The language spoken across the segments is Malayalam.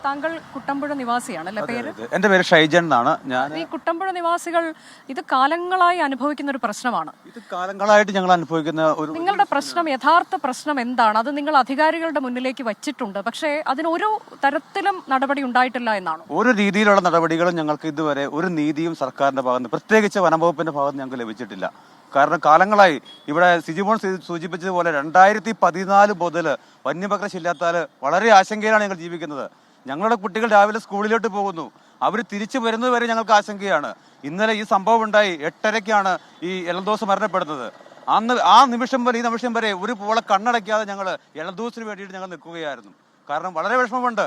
താങ്കൾ കുട്ടമ്പുഴ നിവാസിയാണല്ലേ പേര്? എന്റെ പേര് ഷൈജൻ എന്നാണ്. ഞാൻ ഈ കുട്ടമ്പുഴ നിവാസികൾ ഇത് കാലങ്ങളായി അനുഭവിക്കുന്ന ഒരു പ്രശ്നമാണ്. ഇത് കാലങ്ങളായിട്ട് ഞങ്ങൾ അനുഭവിക്കുന്ന ഒരു നിങ്ങളുടെ പ്രശ്നം, യഥാർത്ഥ പ്രശ്നം എന്താണ്? അത് നിങ്ങൾ അധികാരികളുടെ മുന്നിലേക്ക് വച്ചിട്ടുണ്ട്, പക്ഷേ അതിനൊരു തരത്തിലും നടപടി ഉണ്ടായിട്ടില്ല എന്നാണ്. ഒരു രീതിയിലുള്ള നടപടികളും ഞങ്ങൾക്ക് ഇതുവരെ ഒരു നീതിയും സർക്കാരിന്റെ ഭാഗത്ത്, പ്രത്യേകിച്ച് വനംവകുപ്പിന്റെ ഭാഗത്ത് ഞങ്ങൾക്ക് ലഭിച്ചിട്ടില്ല. കാരണം കാലങ്ങളായി ഇവിടെ സിജിമോൻ സൂചിപ്പിച്ചതുപോലെ 2014 മുതൽ വന്യമൃഗശല്യത്താൽ വളരെ ആശങ്കയിലാണ് ഞങ്ങൾ ജീവിക്കുന്നത്. ഞങ്ങളുടെ കുട്ടികൾ രാവിലെ സ്കൂളിലോട്ട് പോകുന്നു, അവർ തിരിച്ചു വരുന്നത് വരെ ഞങ്ങൾക്ക് ആശങ്കയാണ്. ഇന്നലെ ഈ സംഭവം ഉണ്ടായി 8:30-ക്കാണ് ഈ എൽദോസ് മരണപ്പെടുന്നത്. ആ നിമിഷം വരെ, ഈ നിമിഷം വരെ ഒരു പോളെ കണ്ണടയ്ക്കാതെ ഞങ്ങൾ എൽദോസിന് വേണ്ടിയിട്ട് ഞങ്ങൾ നിൽക്കുകയായിരുന്നു. കാരണം വളരെ വിഷമമുണ്ട്,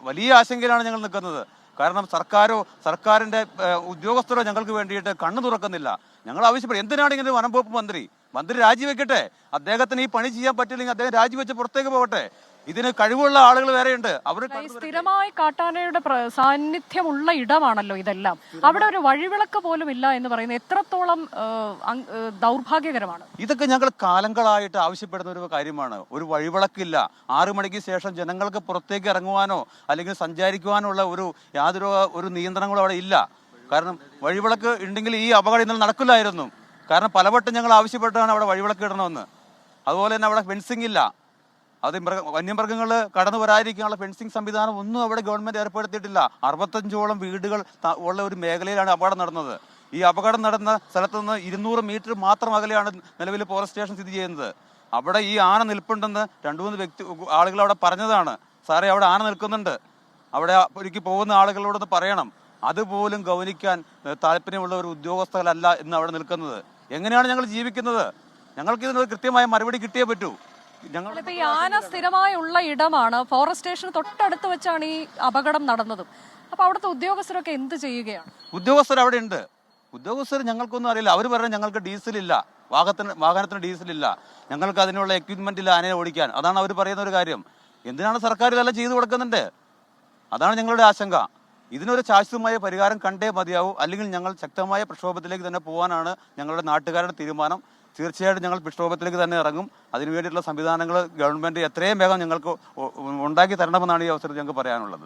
വലിയ ആശങ്കയിലാണ് ഞങ്ങൾ നിൽക്കുന്നത്. കാരണം സർക്കാരിന്റെ ഉദ്യോഗസ്ഥരോ ഞങ്ങൾക്ക് വേണ്ടിയിട്ട് കണ്ണു തുറക്കുന്നില്ല. ഞങ്ങൾ ആവശ്യപ്പെടും, എന്തിനാണ് ഇങ്ങനെ വനംവകുപ്പ് മന്ത്രി രാജിവെക്കട്ടെ. അദ്ദേഹത്തിന് ഈ പണി ചെയ്യാൻ പറ്റില്ലെങ്കിൽ അദ്ദേഹം രാജിവെച്ച് പുറത്തേക്ക് പോകട്ടെ. ഇതിന് കഴിവുള്ള ആളുകൾ വേറെയുണ്ട്. അവർ സ്ഥിരമായി കാട്ടാനയുടെ സാന്നിധ്യമുള്ള ഇടമാണല്ലോ ഇതെല്ലാം. അവിടെ ഒരു വഴിവിളക്ക് പോലും ഇല്ല എന്ന് പറയുന്നത് എത്രത്തോളം ദൗർഭാഗ്യകരമാണ്. ഇതൊക്കെ ഞങ്ങൾ കാലങ്ങളായിട്ട് ആവശ്യപ്പെടുന്ന ഒരു കാര്യമാണ്. ഒരു വഴിവിളക്കില്ല. 6 മണിക്ക് ശേഷം ജനങ്ങൾക്ക് പുറത്തേക്ക് ഇറങ്ങുവാനോ അല്ലെങ്കിൽ സഞ്ചരിക്കുവാനോ ഉള്ള യാതൊരു നിയന്ത്രണങ്ങളും അവിടെ ഇല്ല. കാരണം വഴിവിളക്ക് ഉണ്ടെങ്കിൽ ഈ അപകടം ഇന്നലെ നടക്കില്ലായിരുന്നു. കാരണം പലവട്ടം ഞങ്ങൾ ആവശ്യപ്പെട്ടാണ് അവിടെ വഴിവിളക്ക് ഇടണമെന്ന്. അതുപോലെ തന്നെ അവിടെ ഫെൻസിംഗ് ഇല്ല. അത് വന്യമൃഗങ്ങൾ കടന്നു വരാതിരിക്കാനുള്ള ഫെൻസിങ് സംവിധാനം ഒന്നും അവിടെ ഗവൺമെന്റ് ഏർപ്പെടുത്തിയിട്ടില്ല. 65ഓളം വീടുകൾ ഉള്ള ഒരു മേഖലയിലാണ് അപകടം നടന്നത്. ഈ അപകടം നടന്ന സ്ഥലത്ത് നിന്ന് 200 മീറ്റർ മാത്രം അകലെയാണ് നിലവിൽ ഫോറസ്റ്റ് സ്റ്റേഷൻ സ്ഥിതി ചെയ്യുന്നത്. അവിടെ ഈ ആന നിൽപ്പുണ്ടെന്ന് 2-3 ആളുകൾ അവിടെ പറഞ്ഞതാണ്. സാറേ, അവിടെ ആന നിൽക്കുന്നുണ്ട്, അവിടെ ഒരിക്കൽ പോകുന്ന ആളുകളോടൊന്ന് പറയണം. അതുപോലും ഗൗനിക്കാൻ താല്പര്യമുള്ള ഒരു ഉദ്യോഗസ്ഥരല്ല ഇന്ന് അവിടെ നിൽക്കുന്നത്. എങ്ങനെയാണ് ഞങ്ങൾ ജീവിക്കുന്നത്? ഞങ്ങൾക്ക് ഇതിനൊരു കൃത്യമായ മറുപടി കിട്ടിയേ പറ്റൂ. ഈ ആന സ്ഥിരമായുള്ള ഇടമാണ്, ഫോറസ്റ്റ് സ്റ്റേഷന് തൊട്ടടുത്ത് വെച്ചാണ് ഈ അപകടം നടന്നതും. അപ്പൊ അവിടുത്തെ ഉദ്യോഗസ്ഥരൊക്കെ എന്ത് ചെയ്യുകയാണ്? ഉദ്യോഗസ്ഥർ അവിടെ ഉണ്ട്. ഉദ്യോഗസ്ഥർ ഞങ്ങൾക്കൊന്നും അറിയില്ല. അവർ പറഞ്ഞാൽ ഞങ്ങൾക്ക് ഡീസലില്ല, വാഹനത്തിന് ഡീസലില്ല, ഞങ്ങൾക്ക് അതിനുള്ള എക്വിപ്മെന്റ് ഇല്ല ആനയെ ഓടിക്കാൻ. അതാണ് അവർ പറയുന്ന ഒരു കാര്യം. എന്തിനാണ് സർക്കാർ ഇതെല്ലാം ചെയ്തു കൊടുക്കുന്നുണ്ട്? അതാണ് ഞങ്ങളുടെ ആശങ്ക. ഇതിനൊരു ശാശ്വതമായ പരിഹാരം കണ്ടേ മതിയാവൂ. അല്ലെങ്കിൽ ഞങ്ങൾ ശക്തമായ പ്രക്ഷോഭത്തിലേക്ക് തന്നെ പോകാനാണ് ഞങ്ങളുടെ നാട്ടുകാരുടെ തീരുമാനം. തീർച്ചയായിട്ടും ഞങ്ങൾ പ്രക്ഷോഭത്തിലേക്ക് തന്നെ ഇറങ്ങും. അതിനുവേണ്ടിയിട്ടുള്ള സംവിധാനങ്ങൾ ഗവൺമെന്റ് എത്രയും വേഗം ഞങ്ങൾക്ക് ഉണ്ടാക്കി തരണമെന്നാണ് ഈ അവസരത്തിൽ ഞങ്ങൾക്ക് പറയാനുള്ളത്.